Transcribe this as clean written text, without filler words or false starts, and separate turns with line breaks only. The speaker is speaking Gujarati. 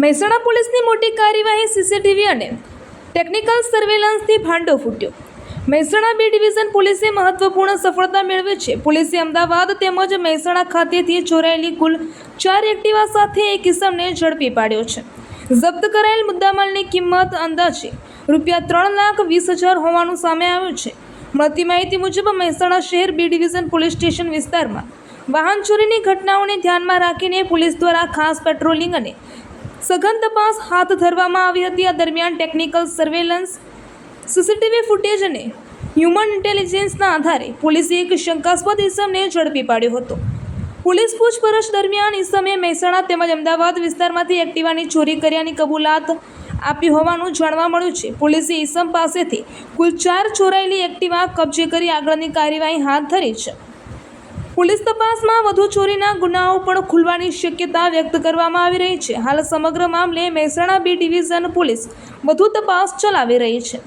મહેસાણા પોલીસની મોટી કાર્યવાહી સીસીટીવી અને ટેકનિકલ સર્વેલન્સથી ભાંડો ફૂટ્યો। મહેસાણા બી ડિવિઝન પોલીસે મહત્વપૂર્ણ સફળતા મેળવી છે। પોલીસે અમદાવાદ તેમજ મહેસાણા ખાતેથી ચોરાયેલી કુલ 4 એક્ટિવા સાથે એક ઇસમને ઝડપી પાડ્યો છે। જપ્ત કરાયેલ મુદ્દામાલની કિંમત અંદાજે ₹3,20,000 હોવાનું સામે આવ્યું છે। મળતી માહિતી મુજબ મહેસાણા શહેર બી ડિવિઝન પોલીસ સ્ટેશન વિસ્તારમાં વાહન ચોરીની ઘટનાઓને ધ્યાનમાં રાખીને પોલીસ દ્વારા ખાસ પેટ્રોલિંગ અને સઘન તપાસ હાથ ધરવામાં આવી હતી। આ દરમિયાન ટેકનિકલ સર્વેલન્સ, સીસીટીવી ફૂટેજ અને હ્યુમન ઇન્ટેલિજન્સના આધારે પોલીસે એક શંકાસ્પદ ઇસમને ઝડપી પાડ્યો હતો। પોલીસ પૂછપરછ દરમિયાન ઇસમે મહેસાણા તેમજ અમદાવાદ વિસ્તારમાંથી એક્ટિવાની ચોરી કર્યાની કબૂલાત આપી હોવાનું જાણવા મળ્યું છે। પોલીસે ઇસમ પાસેથી કુલ 4 ચોરાયેલી એક્ટિવા કબજે કરી આગળની કાર્યવાહી હાથ ધરી છે। પોલીસ તપાસમાં વધુ ચોરીના ગુનાઓ પણ ખુલવાની શક્યતા વ્યક્ત કરવામાં આવી રહી છે। હાલ સમગ્ર મામલે મહેસાણા બી ડિવિઝન પોલીસ વધુ તપાસ ચલાવી રહી છે।